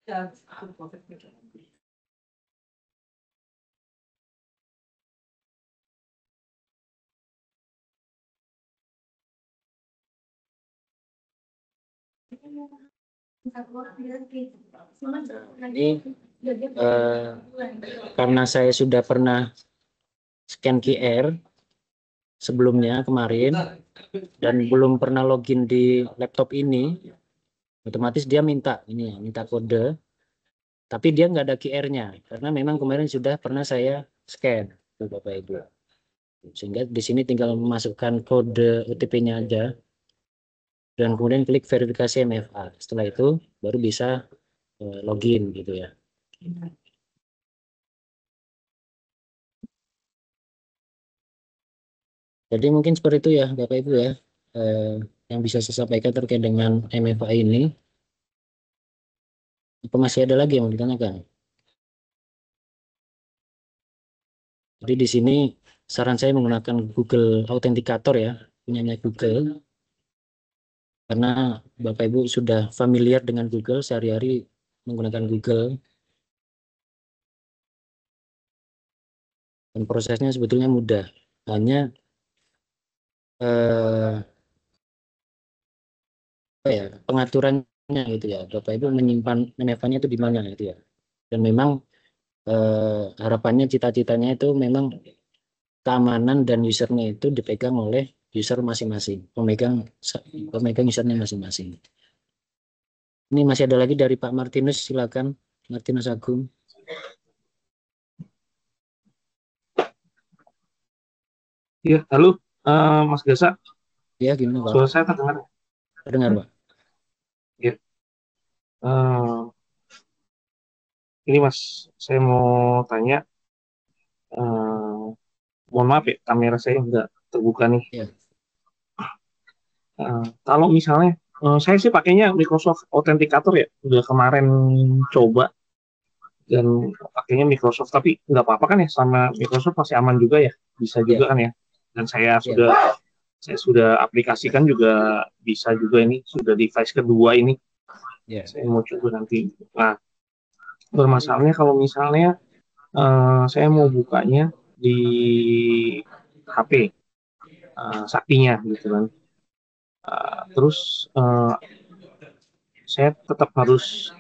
[SPEAKER 1] Ini karena saya sudah pernah scan QR sebelumnya kemarin dan belum pernah login di laptop ini, otomatis dia minta ini ya, minta kode, tapi dia nggak ada QR-nya karena memang kemarin sudah pernah saya scan, tuh Bapak Ibu. Sehingga di sini tinggal memasukkan kode OTP-nya aja dan kemudian klik verifikasi MFA. Setelah itu baru bisa login gitu ya. Jadi mungkin seperti itu ya Bapak Ibu ya, yang bisa saya sampaikan terkait dengan MFA ini. Apa masih ada lagi yang mau ditanyakan? Jadi di sini saran saya menggunakan Google Authenticator ya, punyanya Google. Karena Bapak Ibu sudah familiar dengan Google, sehari-hari menggunakan Google. Dan prosesnya sebetulnya mudah. Hanya pengaturannya gitu ya. Bapak Ibu menyimpan MFA-nya itu di mana gitu ya. Dan memang harapannya cita-citanya itu memang keamanan dan usernya itu dipegang oleh user masing-masing, pemegang usernya masing-masing. Ini masih ada lagi dari Pak Martinus, silakan Martinus Agung.
[SPEAKER 11] Iya, halo Mas Gaza.
[SPEAKER 1] Ya, gimana Pak?
[SPEAKER 11] Suara saya terdengar?
[SPEAKER 1] Terdengar Pak.
[SPEAKER 11] Iya. Ini Mas, saya mau tanya. Mohon maaf ya, kamera saya nggak terbuka nih.
[SPEAKER 1] Ya.
[SPEAKER 11] Kalau misalnya, saya sih pakainya Microsoft Authenticator ya. Udah kemarin coba dan pakainya Microsoft, tapi nggak apa-apa kan ya, sama Microsoft masih aman juga ya, bisa juga kan ya. Dan saya sudah aplikasikan juga bisa juga ini, sudah device kedua ini. Saya mau coba nanti. Nah, bermasalahnya kalau misalnya saya mau bukanya di HP saktinya gitu kan. Terus saya tetap harus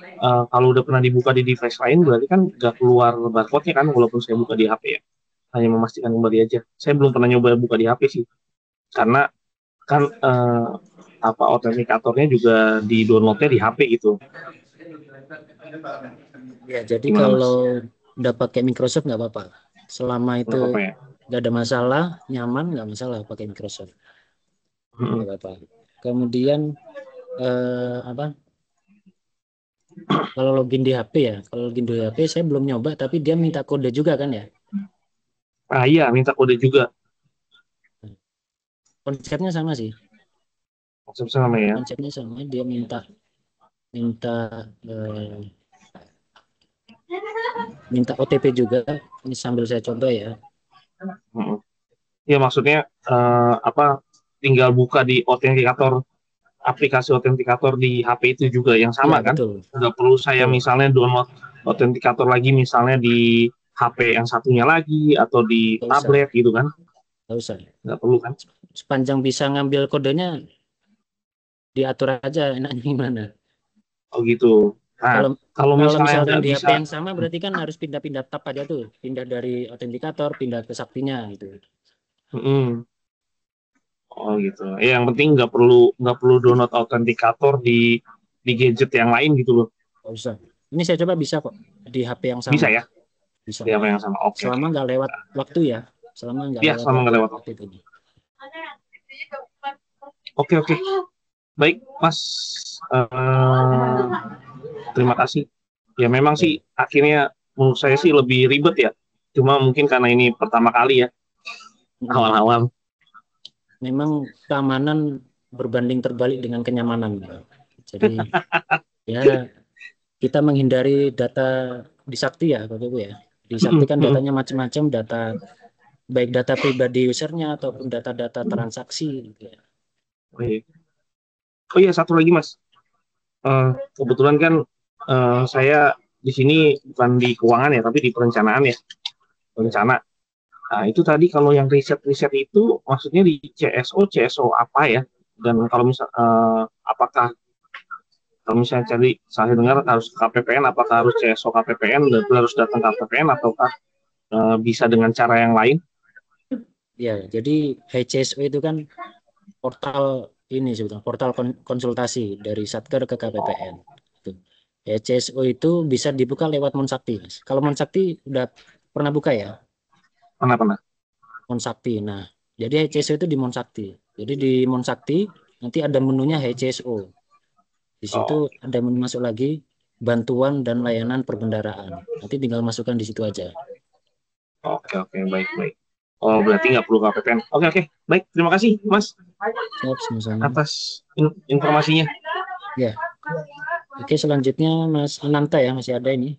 [SPEAKER 11] kalau udah pernah dibuka di device lain berarti kan nggak keluar barcode-nya kan walaupun saya buka di HP ya. Hanya memastikan kembali aja. Saya belum pernah nyoba buka di HP sih. Karena kan autentikatornya juga di downloadnya di HP gitu.
[SPEAKER 1] Ya, jadi kalau udah pakai Microsoft nggak apa-apa. Selama itu nggak ada masalah, nyaman, nggak masalah pakai Microsoft. Nggak apa-apa. Kemudian kalau login di HP ya, kalau login di HP saya belum nyoba, tapi dia minta kode juga kan ya?
[SPEAKER 11] Iya, minta kode juga.
[SPEAKER 1] Konsepnya sama sih.
[SPEAKER 11] Konsep sama ya.
[SPEAKER 1] Konsepnya sama, dia minta OTP juga. Ini sambil saya contoh ya.
[SPEAKER 11] Ya maksudnya tinggal buka di autentikator, aplikasi autentikator di HP itu juga yang sama ya, kan? Betul. Nggak perlu saya misalnya download autentikator lagi misalnya di HP yang satunya lagi atau di tablet gitu kan?
[SPEAKER 1] Nggak usah.
[SPEAKER 11] Nggak perlu kan?
[SPEAKER 1] Sepanjang bisa ngambil kodenya, diatur aja enaknya gimana.
[SPEAKER 11] Oh gitu. Nah, kalau misalnya
[SPEAKER 1] di HP yang sama berarti kan harus pindah-pindah tab aja tuh, pindah dari autentikator pindah ke saktinya gitu.
[SPEAKER 11] Oh gitu. Ya, yang penting nggak perlu download autentikator di gadget yang lain gitu loh.
[SPEAKER 1] Nggak usah. Ini saya coba bisa kok di HP yang sama.
[SPEAKER 11] Bisa ya?
[SPEAKER 1] Bisa.
[SPEAKER 11] Di HP yang sama. Oke.
[SPEAKER 1] Selama nggak lewat waktu ya. Selama nggak lewat waktu itu.
[SPEAKER 11] Oke. Baik, Mas. Terima kasih. Ya memang sih akhirnya menurut saya sih lebih ribet ya. Cuma mungkin karena ini pertama kali ya. Awal-awal.
[SPEAKER 1] Memang keamanan berbanding terbalik dengan kenyamanan. Jadi ya kita menghindari data di Sakti ya Bapak Ibu ya. Di Sakti kan datanya macam-macam, baik data pribadi usernya ataupun data-data transaksi gitu ya.
[SPEAKER 11] Oh iya, satu lagi Mas. Kebetulan kan Saya di sini bukan di keuangan ya, tapi di perencanaan ya, rencana. Nah, itu tadi kalau yang riset-riset itu maksudnya di CSO apa ya? Dan kalau apakah kalau misalnya tadi saya dengar harus KPPN, apakah harus CSO KPPN, dan harus datang KPPN ataukah bisa dengan cara yang lain?
[SPEAKER 1] Ya, jadi HCSO itu kan portal ini sebetulnya portal konsultasi dari Satker ke KPPN. HCSO itu bisa dibuka lewat Monsakti, Mas. Kalau Monsakti udah pernah buka ya?
[SPEAKER 11] Pernah.
[SPEAKER 1] Monsakti. Nah, jadi HCSO itu di Monsakti. Jadi di Monsakti nanti ada menunya HCSO. Di situ ada menu masuk lagi bantuan dan layanan perbendaraan. Nanti tinggal masukkan di situ aja.
[SPEAKER 11] Oke, baik. Oh, berarti nggak perlu KPPN. Oke, baik. Terima kasih, Mas,
[SPEAKER 1] Siap, sama-sama.
[SPEAKER 11] atas informasinya.
[SPEAKER 1] Ya. Oke, selanjutnya Mas Ananta ya, masih ada ini.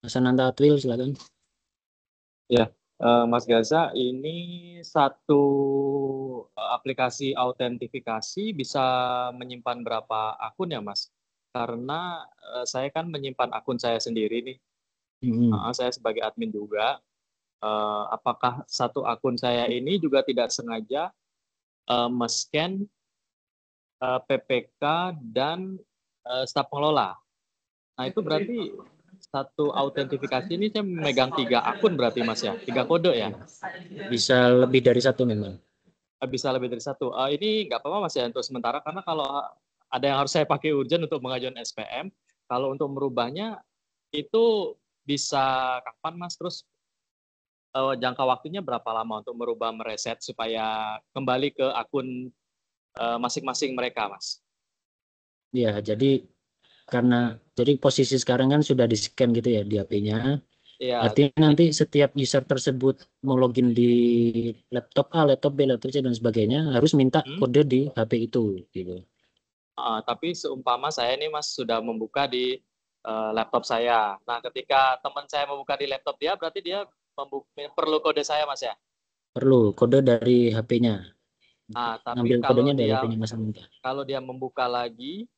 [SPEAKER 1] Mas Ananta Atwil, silakan.
[SPEAKER 12] Ya, Mas Gaza, ini satu aplikasi autentifikasi bisa menyimpan berapa akun ya, Mas? Karena saya kan menyimpan akun saya sendiri nih. Saya sebagai admin juga. Apakah satu akun saya ini juga tidak sengaja men-scan PPK dan staf pengelola? Nah, itu berarti satu autentifikasi ini saya memegang 3 akun berarti, Mas ya? 3 kode ya?
[SPEAKER 1] Bisa lebih dari satu memang.
[SPEAKER 12] Bisa lebih dari satu. Ini nggak apa-apa, Mas ya, untuk sementara, karena kalau ada yang harus saya pakai urgent untuk mengajukan SPM, kalau untuk merubahnya itu bisa kapan, Mas? Terus jangka waktunya berapa lama untuk merubah, mereset supaya kembali ke akun masing-masing mereka, Mas?
[SPEAKER 1] Ya, jadi posisi sekarang kan sudah di-scan gitu ya di HP-nya.
[SPEAKER 12] Ya.
[SPEAKER 1] Artinya nanti setiap user tersebut mau login di laptop A, laptop B, laptop C dan sebagainya harus minta kode di HP itu gitu.
[SPEAKER 12] Tapi seumpama saya ini, Mas, sudah membuka di laptop saya. Nah, ketika teman saya membuka di laptop dia, berarti dia perlu kode saya, Mas ya?
[SPEAKER 1] Perlu kode dari HP-nya.
[SPEAKER 12] Tapi
[SPEAKER 1] ambil kodenya dari HP-nya Mas Ananta.
[SPEAKER 12] Kalau dia membuka lagi,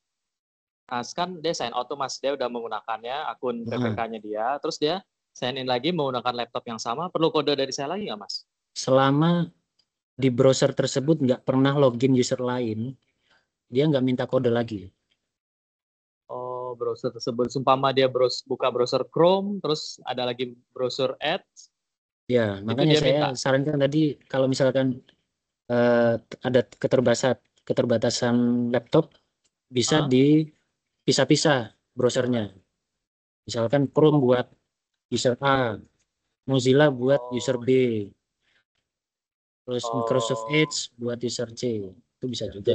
[SPEAKER 12] kan dia sign out tuh, Mas, dia udah menggunakannya akun PPK-nya dia, terus dia sign in lagi menggunakan laptop yang sama, perlu kode dari saya lagi nggak, Mas?
[SPEAKER 1] Selama di browser tersebut nggak pernah login user lain, dia nggak minta kode lagi.
[SPEAKER 12] Oh, browser tersebut, sumpama dia buka browser Chrome, terus ada lagi browser Edge.
[SPEAKER 1] Ya, makanya saya sarankan tadi kalau misalkan ada keterbatasan laptop, bisa dipisah-pisah browsernya. Misalkan Chrome buat user A, Mozilla buat user B, terus Microsoft Edge buat user C, itu bisa juga.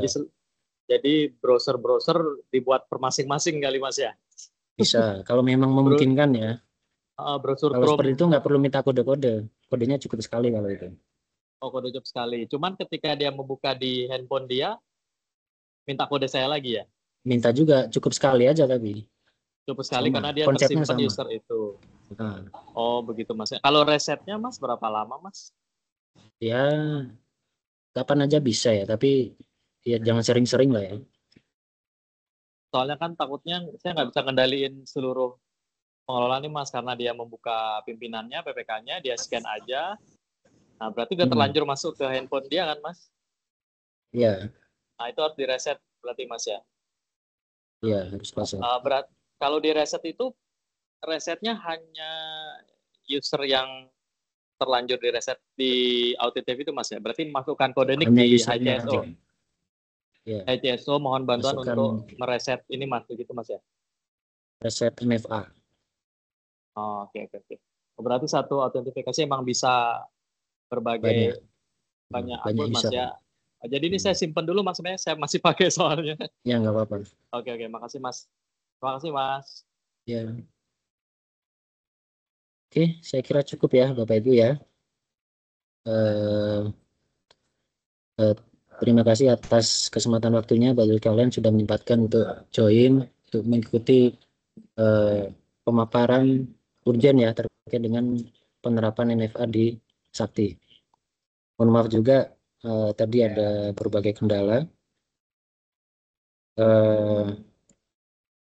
[SPEAKER 12] Jadi browser dibuat per masing-masing kali, Mas ya?
[SPEAKER 1] Bisa, kalau memang memungkinkan ya.
[SPEAKER 12] Browser
[SPEAKER 1] kalau
[SPEAKER 12] Chrome.
[SPEAKER 1] Seperti itu nggak perlu minta kode-kode, kodenya cukup sekali kalau itu.
[SPEAKER 12] Oh, kode cukup sekali. Cuman ketika dia membuka di handphone dia, minta kode saya lagi ya?
[SPEAKER 1] Minta juga, cukup sekali aja tapi.
[SPEAKER 12] Cukup sekali
[SPEAKER 1] sama.
[SPEAKER 12] Karena dia
[SPEAKER 1] Konsepnya
[SPEAKER 12] tersimpan
[SPEAKER 1] sama.
[SPEAKER 12] user itu. Oh, begitu, Mas. Kalau resetnya, Mas, berapa lama, Mas?
[SPEAKER 1] Ya, kapan aja bisa ya, tapi ya jangan sering-sering lah ya.
[SPEAKER 12] Soalnya kan takutnya saya nggak bisa kendaliin seluruh pengelola nih, Mas, karena dia membuka pimpinannya, PPK-nya, dia scan aja. Nah, berarti udah terlanjur masuk ke handphone dia kan, Mas?
[SPEAKER 1] Iya.
[SPEAKER 12] Nah, itu harus direset berarti, Mas ya?
[SPEAKER 1] Iya, harus reset.
[SPEAKER 12] Kalau direset itu, resetnya hanya user yang terlanjur direset di Authenticator itu, Mas ya? Berarti masukkan kode NIC di HCSO.
[SPEAKER 1] Ya.
[SPEAKER 12] HCSO mohon bantuan untuk mereset ini, Mas, begitu, Mas ya?
[SPEAKER 1] Reset MFA.
[SPEAKER 12] Oh, oke. Berarti satu autentifikasi emang bisa berbagai banyak akun, Mas ya? Jadi ini saya simpen dulu, Mas, sebenarnya saya masih pakai soalnya.
[SPEAKER 1] Ya, nggak apa-apa.
[SPEAKER 12] Oke, makasih, Mas. Terima kasih, Mas.
[SPEAKER 1] Ya. Oke, saya kira cukup ya, Bapak Ibu ya. Terima kasih atas kesempatan waktunya bagi kalian sudah menyempatkan untuk join, untuk mengikuti pemaparan urgen ya terkait dengan penerapan MFA di Sakti. Mohon maaf juga tadi ada berbagai kendala.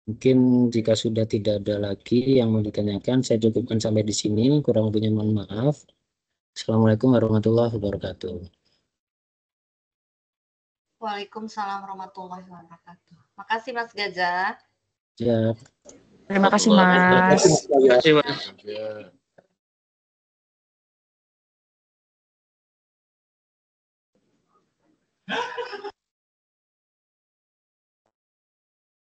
[SPEAKER 1] Mungkin jika sudah tidak ada lagi yang mau ditanyakan, saya cukupkan sampai di sini. Kurang lebihnya mohon maaf. Assalamualaikum warahmatullahi wabarakatuh.
[SPEAKER 5] Waalaikumsalam warahmatullahi wabarakatuh. Makasih Mas Gaza.
[SPEAKER 1] Ya.
[SPEAKER 2] Terima kasih Mas.
[SPEAKER 11] Terima kasih, Mas.
[SPEAKER 3] Ya.